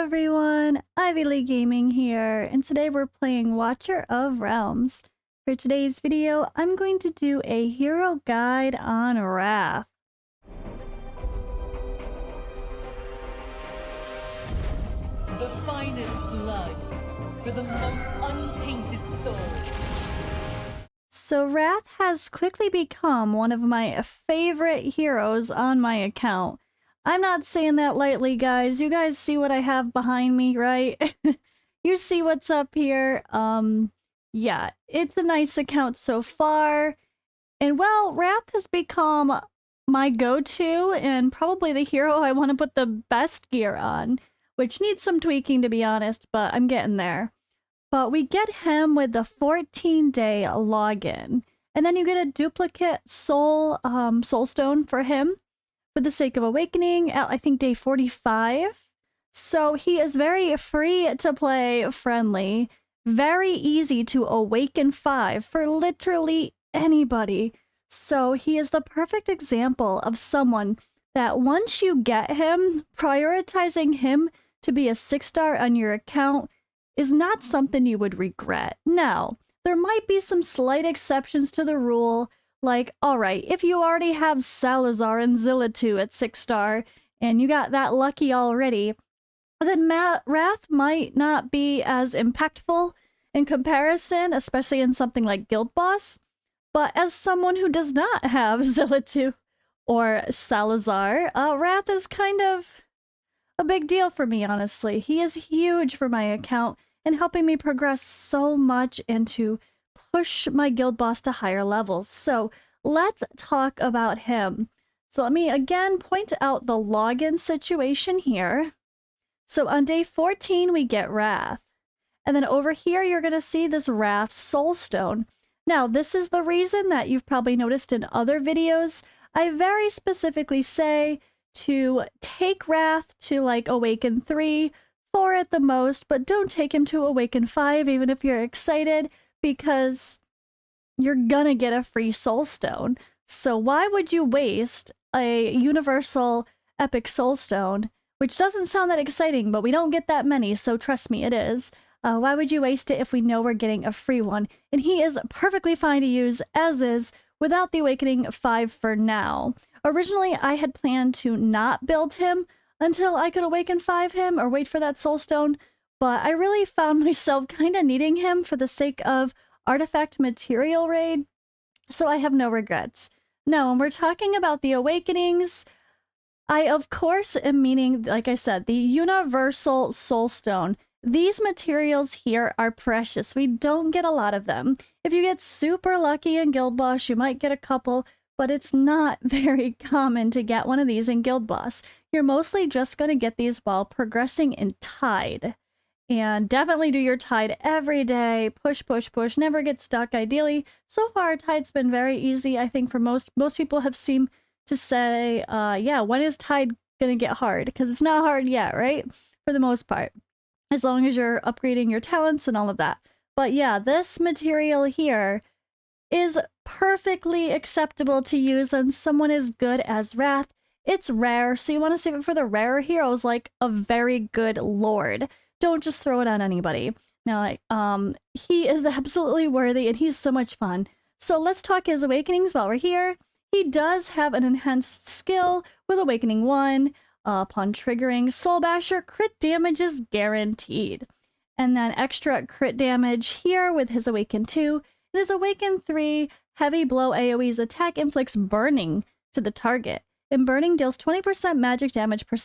everyone, Ivy Lee Gaming here, and today we're playing Watcher of Realms. For today's video, I'm going to do a hero guide on Wrath. The finest blood for the most untainted soul. So Wrath has quickly become one of my favorite heroes on my account. I'm not saying that lightly, guys. You guys see what I have behind me, right? You see what's up here. Yeah, it's a nice account so far. And well, Wrath has become my go-to and probably the hero I want to put the best gear on, which needs some tweaking to be honest, but I'm getting there. But we get him with the 14-day login, and then you get a duplicate soulstone for him for the sake of awakening at I think day 45. So he is very free to play friendly, very easy to awaken 5 for literally anybody. So he is the perfect example of someone that once you get him, prioritizing him to be a 6-star on your account is not something you would regret. Now, there might be some slight exceptions to the rule, like, alright, if you already have Salazar and Zillatu at 6-star, and you got that lucky already, then Wrath might not be as impactful in comparison, especially in something like Guild Boss. But as someone who does not have Zillatu or Salazar, Wrath is kind of a big deal for me, honestly. He is huge for my account and helping me progress so much and to push my guild boss to higher levels. So let's talk about him. So let me again point out the login situation here. So on day 14, we get Wrath. And then over here, you're going to see this Wrath Soulstone. Now, this is the reason that you've probably noticed in other videos. I very specifically say to take Wrath to like Awaken 3, 4 at the most, but don't take him to Awaken 5 even if you're excited, because you're gonna get a free soulstone. So why would you waste a universal epic soulstone, which doesn't sound that exciting, but we don't get that many, so trust me, it is. Why would you waste it if we know we're getting a free one? And he is perfectly fine to use as is without the Awakening 5 for now. Originally, I had planned to not build him until I could Awaken 5 him or wait for that soulstone, but I really found myself kind of needing him for the sake of artifact material raid, so I have no regrets. Now, when we're talking about the awakenings, I of course am meaning, like I said, the universal soulstone. These materials here are precious. We don't get a lot of them. If you get super lucky in Guild Boss, you might get a couple, but it's not very common to get one of these in Guild Boss. You're mostly just going to get these while progressing in Tide. And definitely do your Tide every day. Push, push, push. Never get stuck, ideally. So far, Tide's been very easy. I think for most people have seemed to say, yeah, when is Tide going to get hard? Because it's not hard yet, right? For the most part. As long as you're upgrading your talents and all of that. But yeah, this material here is perfectly acceptable to use on someone as good as Wrath. It's rare, so you want to save it for the rarer heroes like a very good lord. Don't just throw it on anybody. Now, he is absolutely worthy and he's so much fun. So let's talk his awakenings while we're here. He does have an enhanced skill with Awakening 1. Upon triggering Soul Basher, crit damage is guaranteed. And then extra crit damage here with his Awaken 2. His Awaken 3, Heavy Blow AoE's attack inflicts burning to the target. And burning deals 20% magic damage per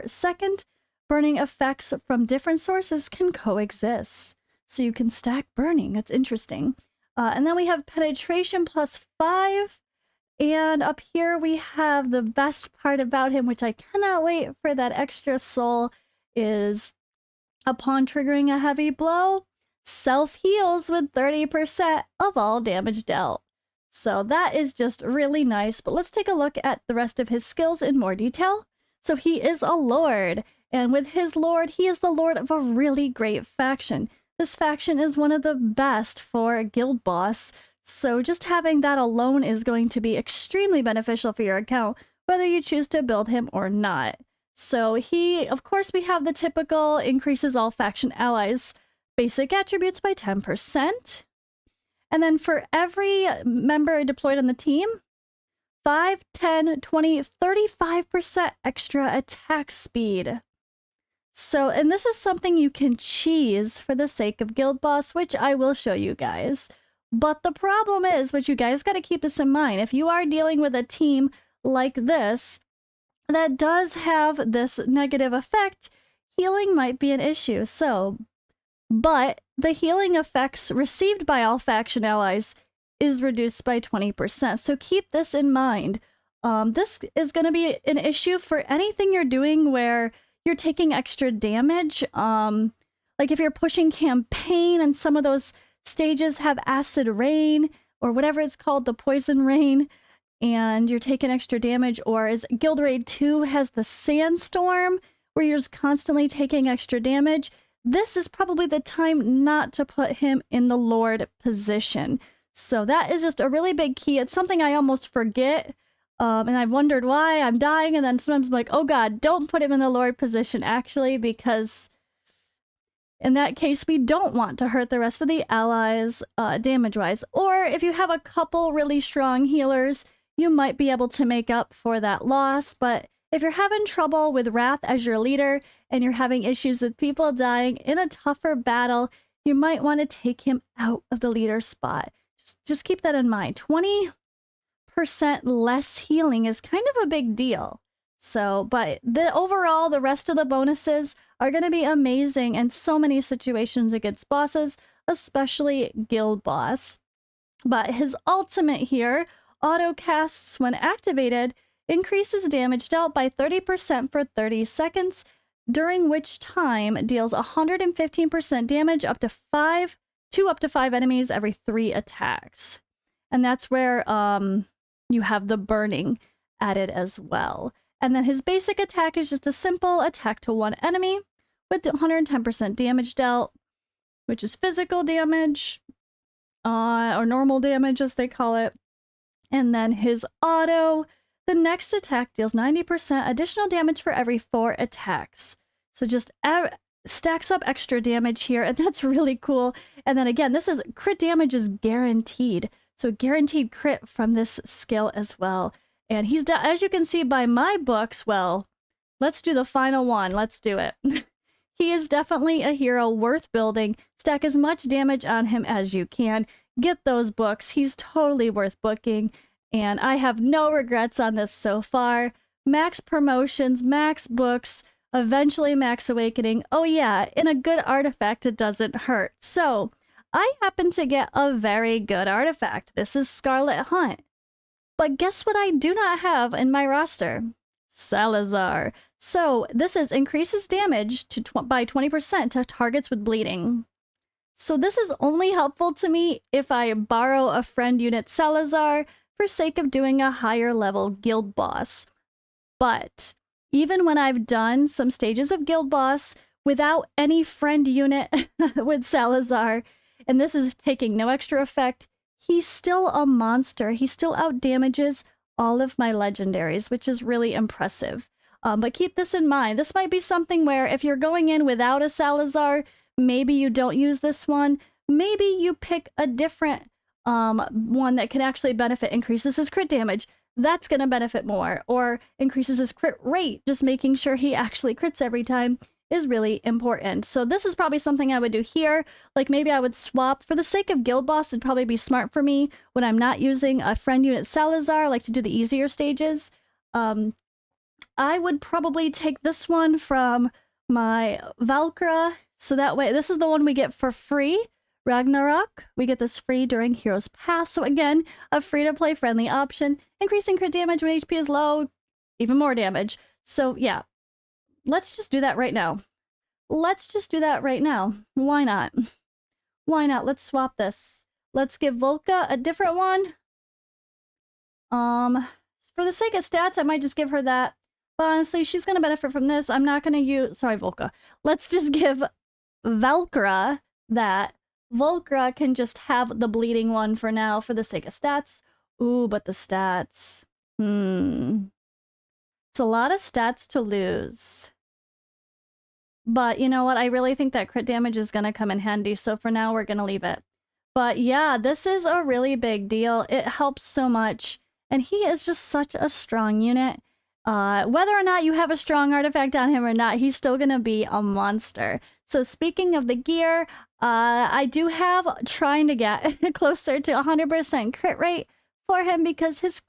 second. Burning effects from different sources can coexist. So you can stack burning. That's interesting. And then we have penetration plus 5. And up here we have the best part about him, which I cannot wait for that extra soul, is upon triggering a heavy blow, self-heals with 30% of all damage dealt. So that is just really nice, but let's take a look at the rest of his skills in more detail. So he is a lord, and with his lord, he is the lord of a really great faction. This faction is one of the best for Guild Boss, so just having that alone is going to be extremely beneficial for your account, whether you choose to build him or not. So of course, we have the typical increases all faction allies' basic attributes by 10%. And then for every member deployed on the team, 5, 10, 20, 35% extra attack speed. So, and this is something you can cheese for the sake of Guild Boss, which I will show you guys. But the problem is, which you guys got to keep this in mind, if you are dealing with a team like this that does have this negative effect, healing might be an issue. But the healing effects received by all faction allies is reduced by 20%. So keep this in mind. This is going to be an issue for anything you're doing where you're taking extra damage. Like if you're pushing campaign and some of those stages have acid rain or whatever it's called, the poison rain, and you're taking extra damage, or as Guild Raid 2 has the sandstorm where you're just constantly taking extra damage, this is probably the time not to put him in the Lord position. So that is just a really big key. It's something I almost forget. And I've wondered why I'm dying. And then sometimes I'm like, oh God, don't put him in the Lord position, actually, because in that case, we don't want to hurt the rest of the allies damage-wise. Or if you have a couple really strong healers, you might be able to make up for that loss. But if you're having trouble with Wrath as your leader and you're having issues with people dying in a tougher battle, you might want to take him out of the leader spot. Just keep that in mind. 20% less healing is kind of a big deal. So, but overall, the rest of the bonuses are going to be amazing in so many situations against bosses, especially Guild Boss. But his ultimate here, auto casts when activated, increases damage dealt by 30% for 30 seconds, during which time deals 115% damage up to 5 enemies every 3 attacks. And that's where you have the burning added as well. And then his basic attack is just a simple attack to one enemy with 110% damage dealt, which is physical damage, or normal damage as they call it. And then his auto, the next attack deals 90% additional damage for every 4 attacks. So just stacks up extra damage here, and that's really cool. And then again, this is crit damage is guaranteed. So guaranteed crit from this skill as well. And he's, as you can see by my books, well, let's do the final one. Let's do it. He is definitely a hero worth building. Stack as much damage on him as you can. Get those books. He's totally worth booking. And I have no regrets on this so far. Max promotions, max books, eventually max awakening. Oh yeah, in a good artifact, it doesn't hurt. So I happen to get a very good artifact. This is Scarlet Hunt. But guess what I do not have in my roster? Salazar. So this increases damage by 20% to targets with bleeding. So this is only helpful to me if I borrow a friend unit Salazar for sake of doing a higher level Guild Boss. But even when I've done some stages of Guild Boss without any friend unit with Salazar, and this is taking no extra effect, he's still a monster. He still outdamages all of my legendaries, which is really impressive. But keep this in mind. This might be something where if you're going in without a Salazar, maybe you don't use this one. Maybe you pick a different one that can actually benefit, increases his crit damage. That's going to benefit more. Or increases his crit rate, just making sure he actually crits every time is really important. So this is probably something I would do here. Like maybe I would swap for the sake of Guild Boss. It'd probably be smart for me when I'm not using a friend unit Salazar, like to do the easier stages. I would probably take this one from my Valkyra. So that way, this is the one we get for free. Ragnarok, we get this free during Hero's Path. So again, a free-to-play friendly option. Increasing crit damage when HP is low, even more damage. So yeah, let's just do that right now. Let's just do that right now. Why not? Why not? Let's swap this. Let's give Volka a different one. For the sake of stats, I might just give her that. But honestly, she's going to benefit from this. I'm not going to use... Sorry, Volka. Let's just give Valkyra that. Volkra can just have the bleeding one for now for the sake of stats. Ooh, but the stats. To It's a lot of stats to lose. But you know what? I really think that crit damage is going to come in handy. So for now, we're going to leave it. But yeah, this is a really big deal. It helps so much. And he is just such a strong unit. Whether or not you have a strong artifact on him or not, he's still going to be a monster. So speaking of the gear, I do have trying to get closer to 100% crit rate for him because his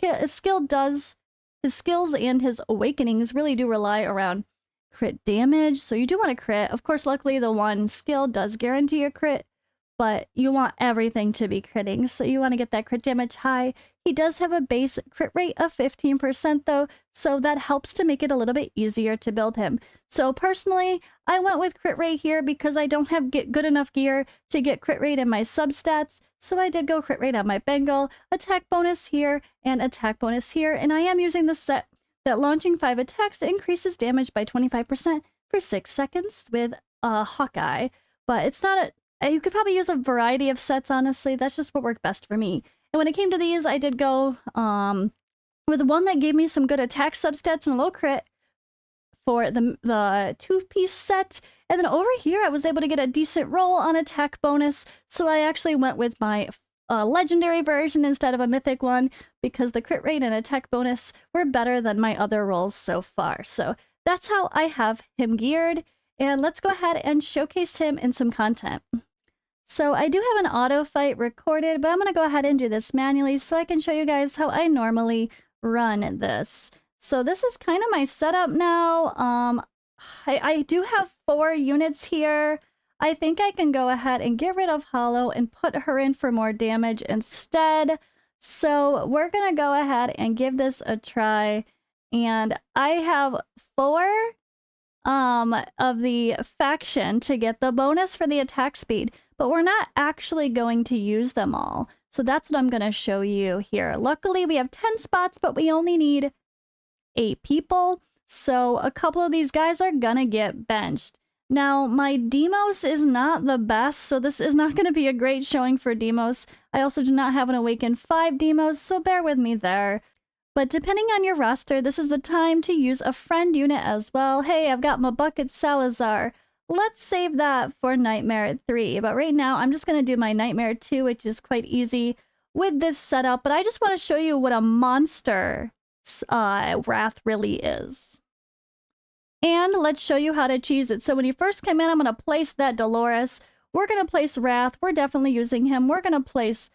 skills and his awakenings really do rely around crit damage. So you do want to crit. Of course, luckily the one skill does guarantee a crit, but you want everything to be critting. So you want to get that crit damage high. He does have a base crit rate of 15% though, so that helps to make it a little bit easier to build him. So personally, I went with crit rate here because I don't have good enough gear to get crit rate in my substats. So I did go crit rate on my Bengal, attack bonus here, and attack bonus here. And I am using the set that launching 5 attacks increases damage by 25% for 6 seconds with Hawkeye. But it's not you could probably use a variety of sets, honestly. That's just what worked best for me. And when it came to these, I did go with one that gave me some good attack substats and a low crit for the 2-piece set. And then over here, I was able to get a decent roll on attack bonus. So I actually went with my legendary version instead of a mythic one because the crit rate and attack bonus were better than my other rolls so far. So that's how I have him geared. And let's go ahead and showcase him in some content. So I do have an auto fight recorded, but I'm going to go ahead and do this manually so I can show you guys how I normally run this. So this is kind of my setup now. I do have 4 units here. I think I can go ahead and get rid of Hollow and put her in for more damage instead. So we're going to go ahead and give this a try. And I have 4 of the faction to get the bonus for the attack speed, but we're not actually going to use them all. So that's what I'm going to show you here. Luckily, we have 10 spots, but we only need 8 people. So a couple of these guys are going to get benched. Now, my Demos is not the best, so this is not going to be a great showing for Demos. I also do not have an Awakened 5 Demos, so bear with me there. But depending on your roster, this is the time to use a friend unit as well. Hey, I've got my Bucket Salazar. Let's save that for Nightmare 3. But right now, I'm just going to do my Nightmare 2, which is quite easy with this setup. But I just want to show you what a monster Wrath really is. And let's show you how to cheese it. So when you first come in, I'm going to place that Dolores. We're going to place Wrath. We're definitely using him. We're going to place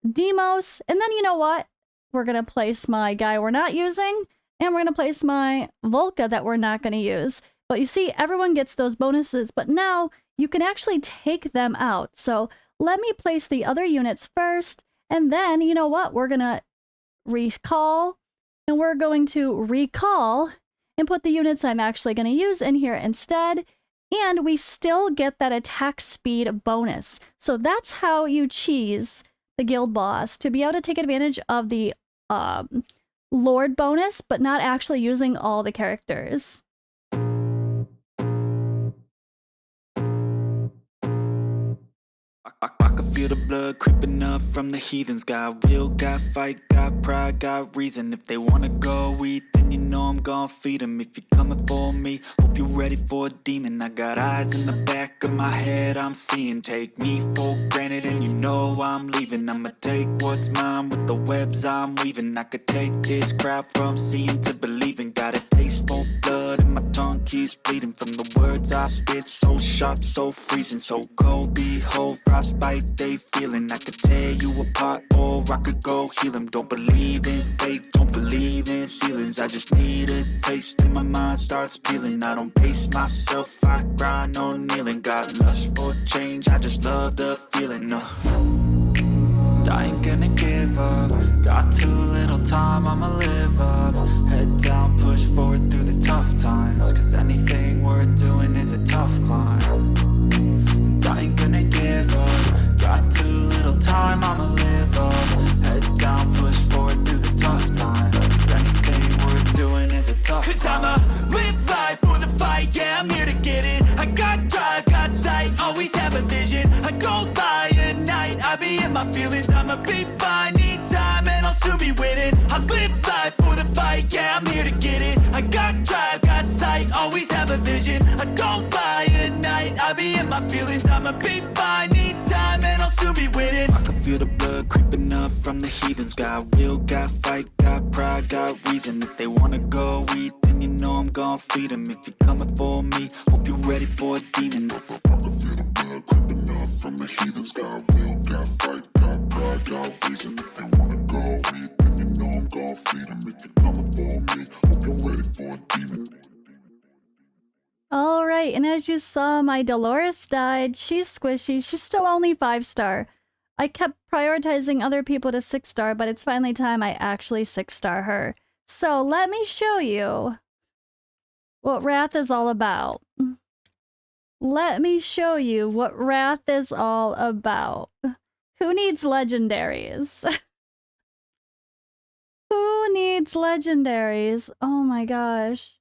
Demos. And then you know what? We're going to place my guy we're not using. And we're going to place my Volca that we're not going to use. But you see, everyone gets those bonuses. But now you can actually take them out. So let me place the other units first. And then, you know what? We're going to recall. And we're going to recall and put the units I'm actually going to use in here instead. And we still get that attack speed bonus. So that's how you cheese the guild boss, to be able to take advantage of the Lord bonus, but not actually using all the characters. I can feel the blood creeping up from the heathens. Got will, got fight, got pride, got reason. If they wanna go eat, then you know I'm gonna feed them. If you're coming for me, hope you're ready for a demon. I got eyes in the back of my head, I'm seeing. Take me for granted and you know I'm leaving. I'ma take what's mine with the webs I'm weaving. I could take this crowd from seeing to believing. Got a taste for blood and my tongue keeps bleeding. From the words I spit, so sharp, so freezing. So cold, behold, frostbite they feeling. I could tear you apart or I could go heal them. Don't believe in fate, don't believe in ceilings. I just need a taste and my mind starts peeling. I don't pace myself, I grind on kneeling. Got lust for change, I just love the feeling. I ain't gonna give up. Got too little time, I'ma live up. Head down, push forward through the tough times. Cause anything worth doing is a tough climb. And I ain't gonna give up. Got too little time, I'ma live up. Head down, push forward through the tough times. Cause anything worth doing is a tough climb. Cause I'ma live life for the fight, yeah, I'm here to get it. I got drive, got sight, always have a vision. I go by at night, I be in my feelings. I'ma be fine, need time and I'll soon be winning. I live life for the fight, yeah, I'm here to get it. I won't lie at night, I be in my feelings, I'ma be fine. Need time and I'll soon be winning. I can feel the blood creeping up from the heathens. Got will, got fight, got pride, got reason. If they wanna go eat, then you know I'm gon' feed them. If you're coming for me, hope you're ready for a demon. I can feel the blood creeping up from the heathens. Got will, got fight, got pride, got reason. If they wanna go eat, then you know I'm gon' feed them. If you're coming for me, hope you're ready for a demon. All right, and as you saw, my Dolores died. She's squishy. She's still only 5-star. I kept prioritizing other people to 6-star, but it's finally time I actually 6-star her. So let me show you what Wrath is all about. Let me show you what Wrath is all about. Who needs legendaries? Who needs legendaries? Oh my gosh.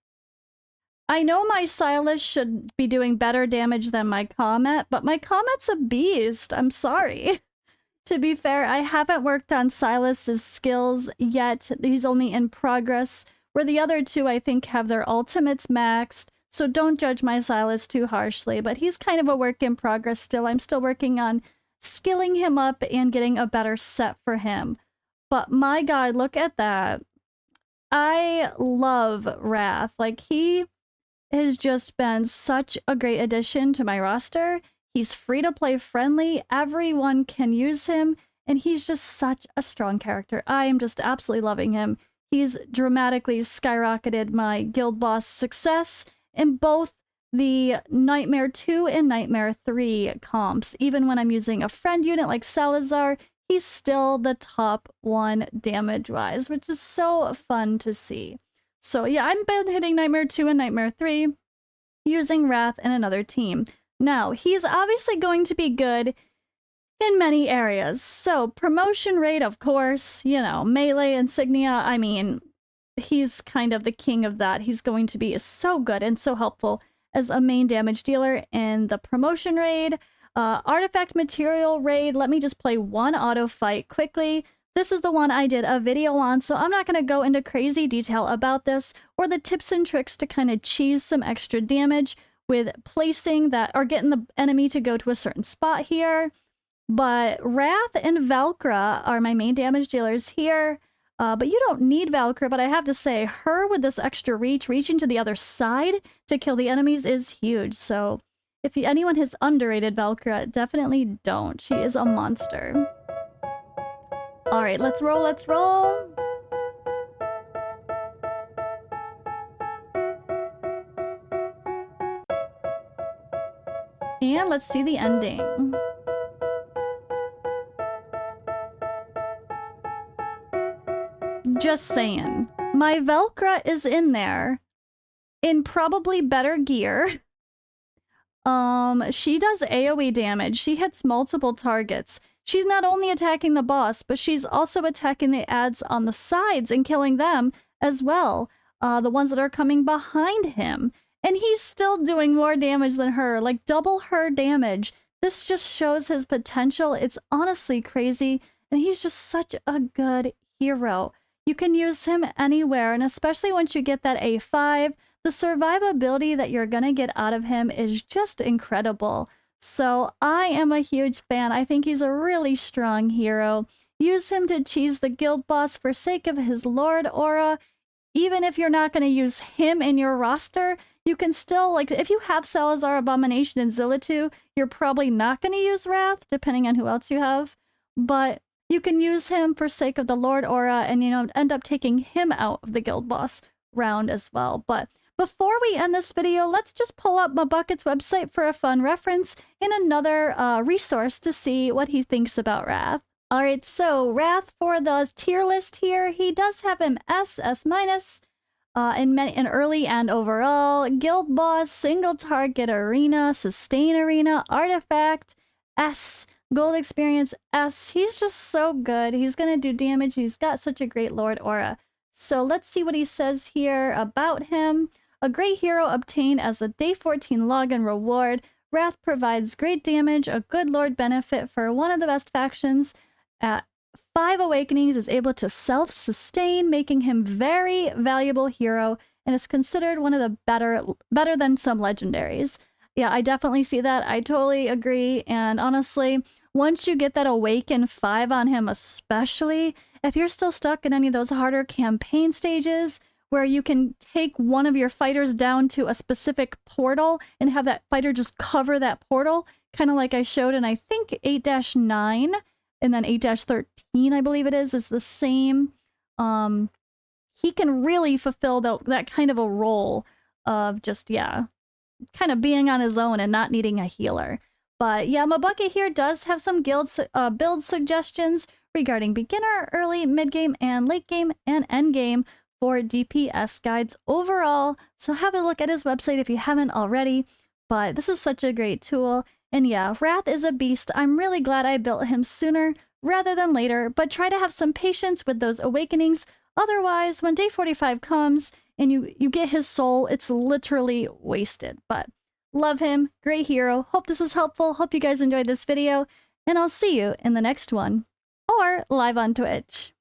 I know my Silas should be doing better damage than my Comet, but my Comet's a beast. I'm sorry. To be fair, I haven't worked on Silas's skills yet. He's only in progress, where the other two I think have their ultimates maxed, so don't judge my Silas too harshly, but he's kind of a work in progress still. I'm still working on skilling him up and getting a better set for him. But my god, look at that. I love Wrath. Like, he has just been such a great addition to my roster. He's free-to-play friendly, everyone can use him, and he's just such a strong character. I am just absolutely loving him. He's dramatically skyrocketed my guild boss success in both the Nightmare 2 and Nightmare 3 comps. Even when I'm using a friend unit like Salazar, he's still the top 1 damage-wise, which is so fun to see. So yeah, I've been hitting Nightmare 2 and Nightmare 3 using Wrath and another team. Now, he's obviously going to be good in many areas. So promotion rate, of course, you know, melee insignia, I mean, he's kind of the king of that. He's going to be so good and so helpful as a main damage dealer in the promotion raid. Artifact material raid, let me just play one auto fight quickly. This is the one I did a video on, so I'm not going to go into crazy detail about this or the tips and tricks to kind of cheese some extra damage with placing that or getting the enemy to go to a certain spot here. But Wrath and Valkyra are my main damage dealers here. But you don't need Valkyra, but I have to say, her with this extra reach, reaching to the other side to kill the enemies is huge. So if anyone has underrated Valkyra, definitely don't. She is a monster. All right, let's roll, let's roll. And let's see the ending. Just saying. My Valkyra is in there in probably better gear. She does AoE damage. She hits multiple targets. She's not only attacking the boss, but she's also attacking the ads on the sides and killing them as well. The ones that are coming behind him. And he's still doing more damage than her, like double her damage. This just shows his potential. It's honestly crazy. And he's just such a good hero. You can use him anywhere, and especially once you get that A5, the survivability that you're gonna get out of him is just incredible. So I am a huge fan. I think he's a really strong hero. Use him to cheese the guild boss for sake of his Lord aura. Even if you're not going to use him in your roster, you can still, like, if you have Salazar, Abomination, and Zillatu, you're probably not going to use Wrath, depending on who else you have. But you can use him for sake of the Lord aura and, you know, end up taking him out of the guild boss round as well. But before we end this video, let's just pull up Mabucket's website for a fun reference and another resource to see what he thinks about Wrath. Alright, so Wrath for the tier list here, he does have him S, S-, in early and overall, guild boss, single target arena, sustain arena, artifact, S, gold experience, S. He's just so good. He's gonna do damage. He's got such a great Lord aura. So let's see what he says here about him. A great hero obtained as a day 14 login reward. Wrath provides great damage, a good Lord benefit for one of the best factions. At 5 awakenings is able to self-sustain, making him very valuable hero and it's considered one of the better than some legendaries. Yeah, I definitely see that. I totally agree. And honestly, once you get that Awaken 5 on him, especially if you're still stuck in any of those harder campaign stages where you can take one of your fighters down to a specific portal and have that fighter just cover that portal, kind of like I showed in I think 8-9 and then 8-13, I believe it is the same. He can really fulfill that kind of a role of just, yeah, kind of being on his own and not needing a healer. But yeah, my bucket here does have some build suggestions regarding beginner, early, mid-game, and late game, and end game for DPS guides overall. So have a look at his website if you haven't already. But this is such a great tool. And yeah, Wrath is a beast. I'm really glad I built him sooner rather than later, but try to have some patience with those awakenings. Otherwise, when day 45 comes and you get his soul, it's literally wasted. But love him, great hero. Hope this was helpful. Hope you guys enjoyed this video, and I'll see you in the next one or live on Twitch.